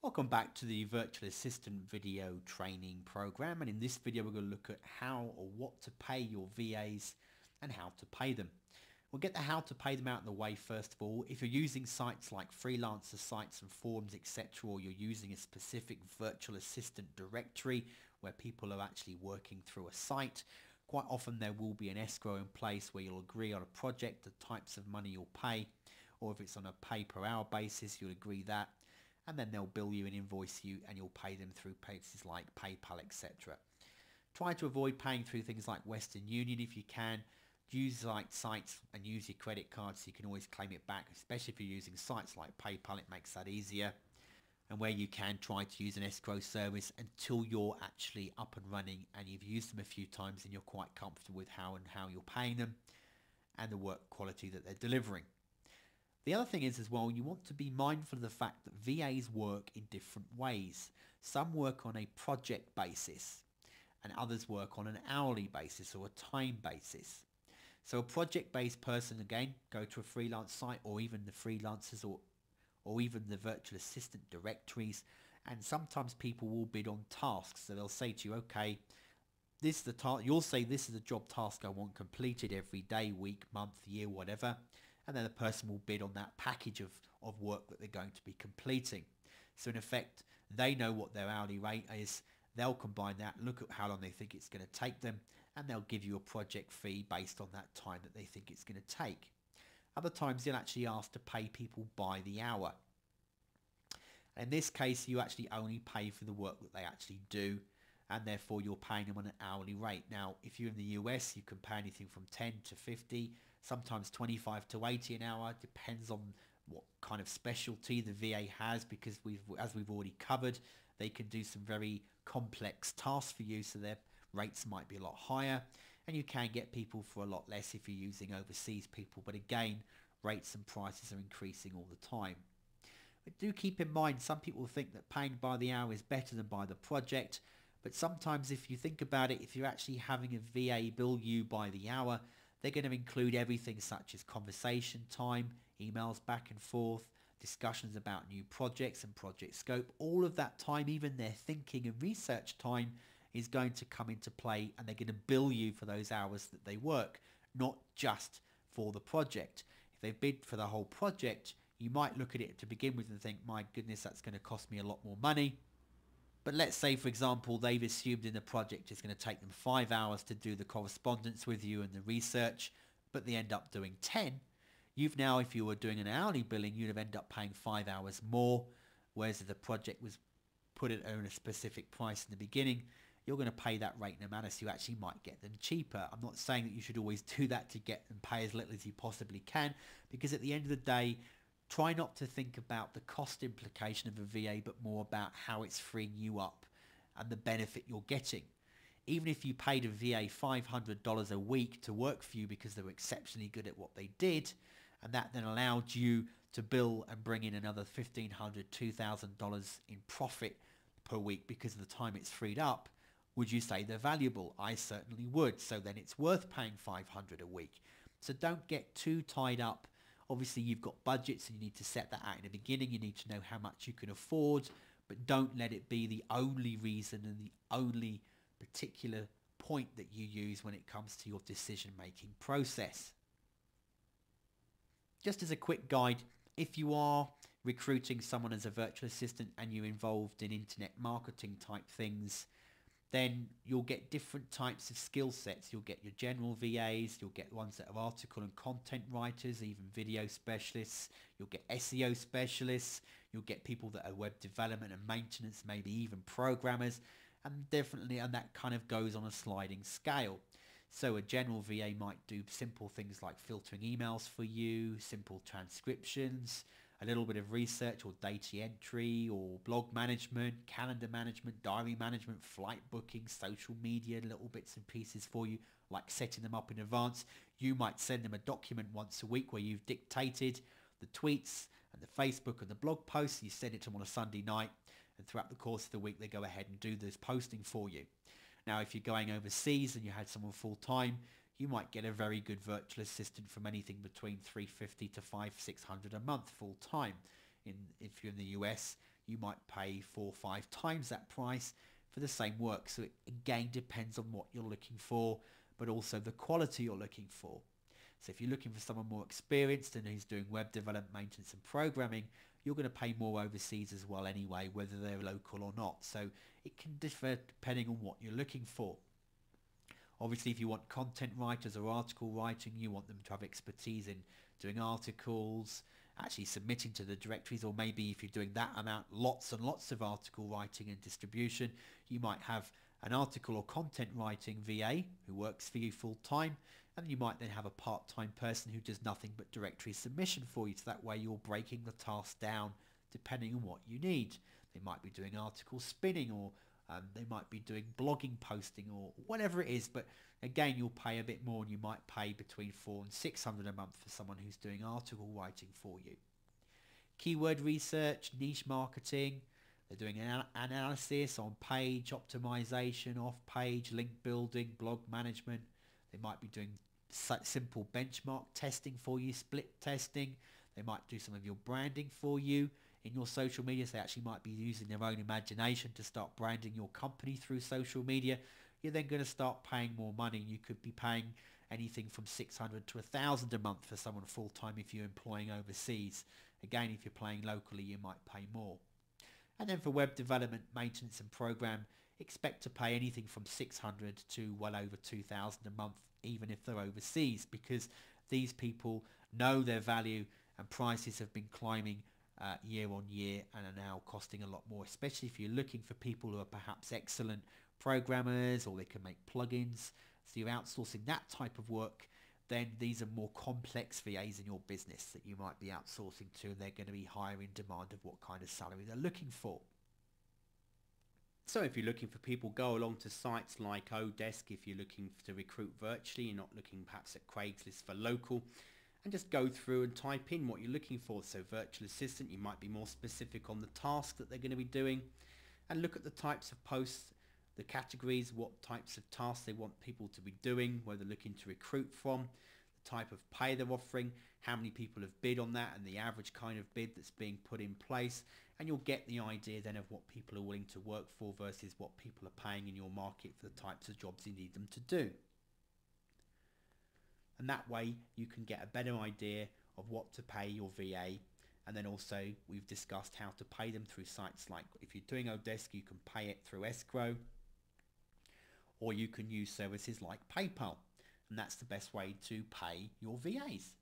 Welcome back to the Virtual Assistant video training program, and in this video we're going to look at how or what to pay your VAs and how to pay them. We'll get the how to pay them out of the way first of all. If you're using sites like freelancer sites and forums, etc., or you're using a specific virtual assistant directory where people are actually working through a site, quite often there will be an escrow in place where you'll agree on a project, the types of money you'll pay, or if it's on a pay per hour basis, you'll agree that, and then they'll bill you and invoice you and you'll pay them through places like PayPal, etc. Try to avoid paying through things like Western Union if you can. Use like sites and use your credit card so you can always claim it back, especially if you're using sites like PayPal. It makes that easier. And where you can, try to use an escrow service until you're actually up and running and you've used them a few times and you're quite comfortable with how you're paying them and the work quality that they're delivering. The other thing is as well, you want to be mindful of the fact that VAs work in different ways. Some work on a project basis and others work on an hourly basis or a time basis. So a project-based person, again, go to a freelance site or even the freelancers or even the virtual assistant directories, and sometimes people will bid on tasks. So they'll say to you, okay, this is the task. You'll say this is a job task I want completed every day, week, month, year, whatever. And then the person will bid on that package of work that they're going to be completing. So in effect, they know what their hourly rate is. They'll combine that, look at how long they think it's going to take them, and they'll give you a project fee based on that time that they think it's going to take. Other times they'll actually ask to pay people by the hour. In this case, you actually only pay for the work that they actually do, and therefore you're paying them on an hourly rate. Now, if you're in the US, you can pay anything from 10 to 50, sometimes 25 to 80 an hour. Depends on what kind of specialty the VA has, because as we've already covered, they can do some very complex tasks for you, so their rates might be a lot higher, and you can get people for a lot less if you're using overseas people. But again, rates and prices are increasing all the time. But do keep in mind, some people think that paying by the hour is better than by the project. But sometimes if you think about it, if you're actually having a VA bill you by the hour, they're going to include everything such as conversation time, emails back and forth, discussions about new projects and project scope. All of that time, even their thinking and research time, is going to come into play, and they're going to bill you for those hours that they work, not just for the project. If they bid for the whole project, you might look at it to begin with and think, my goodness, that's going to cost me a lot more money. But let's say, for example, they've assumed in the project it's going to take them 5 hours to do the correspondence with you and the research, but they end up doing 10. You've now, if you were doing an hourly billing, you'd have ended up paying 5 hours more, whereas if the project was put at a specific price in the beginning, you're going to pay that rate no matter, so you actually might get them cheaper. I'm not saying that you should always do that to get and pay as little as you possibly can, because at the end of the day, try not to think about the cost implication of a VA, but more about how it's freeing you up and the benefit you're getting. Even if you paid a VA $500 a week to work for you because they were exceptionally good at what they did, and that then allowed you to bill and bring in another $1,500, $2,000 in profit per week because of the time it's freed up, would you say they're valuable? I certainly would. So then it's worth paying $500 a week. So don't get too tied up. Obviously, you've got budgets and you need to set that out in the beginning. You need to know how much you can afford, but don't let it be the only reason and the only particular point that you use when it comes to your decision-making process. Just as a quick guide, if you are recruiting someone as a virtual assistant and you're involved in internet marketing type things, then you'll get different types of skill sets. You'll get your general VAs, you'll get ones that are article and content writers, even video specialists, you'll get SEO specialists, you'll get people that are web development and maintenance, maybe even programmers, and that kind of goes on a sliding scale. So a general VA might do simple things like filtering emails for you, simple transcriptions, a little bit of research or data entry or blog management, calendar management, diary management, flight booking, social media, little bits and pieces for you, like setting them up in advance. You might send them a document once a week where you've dictated the tweets and the Facebook and the blog posts. You send it to them on a Sunday night, and throughout the course of the week they go ahead and do this posting for you. Now, if you're going overseas and you had someone full-time, you might get a very good virtual assistant from anything between $350 to $500-600 a month full-time. If you're in the US, you might pay 4 or 5 times that price for the same work. So it again depends on what you're looking for, but also the quality you're looking for. So if you're looking for someone more experienced and who's doing web development, maintenance and programming, you're going to pay more overseas as well anyway, whether they're local or not. So it can differ depending on what you're looking for. Obviously, if you want content writers or article writing, you want them to have expertise in doing articles, actually submitting to the directories, or maybe if you're doing that amount, lots and lots of article writing and distribution, you might have an article or content writing VA who works for you full time, and you might then have a part-time person who does nothing but directory submission for you. So that way you're breaking the task down depending on what you need. They might be doing article spinning, or they might be doing blogging posting, or whatever it is. But again, you'll pay a bit more, and you might pay between 400 and 600 a month for someone who's doing article writing for you. Keyword research, niche marketing. They're doing analysis on page optimization, off-page, link building, blog management. They might be doing simple benchmark testing for you, split testing. They might do some of your branding for you in your social media. So they actually might be using their own imagination to start branding your company through social media. You're then going to start paying more money. You could be paying anything from 600 to 1,000 a month for someone full-time if you're employing overseas. Again, if you're playing locally, you might pay more. And then for web development, maintenance and program, expect to pay anything from 600 to well over 2,000 a month, even if they're overseas, because these people know their value and prices have been climbing year on year and are now costing a lot more, especially if you're looking for people who are perhaps excellent programmers or they can make plugins. So you're outsourcing that type of work, then these are more complex VAs in your business that you might be outsourcing to, and they're going to be higher in demand of what kind of salary they're looking for. So if you're looking for people, go along to sites like Odesk. If you're looking to recruit virtually, you're not looking perhaps at Craigslist for local, and just go through and type in what you're looking for. So virtual assistant, you might be more specific on the task that they're going to be doing, and look at the types of posts, the categories, what types of tasks they want people to be doing, where they're looking to recruit from, the type of pay they're offering, how many people have bid on that, and the average kind of bid that's being put in place. And you'll get the idea then of what people are willing to work for versus what people are paying in your market for the types of jobs you need them to do. And that way you can get a better idea of what to pay your VA. And then also we've discussed how to pay them through sites like, if you're doing Odesk, you can pay it through escrow, or you can use services like PayPal. And that's the best way to pay your VAs.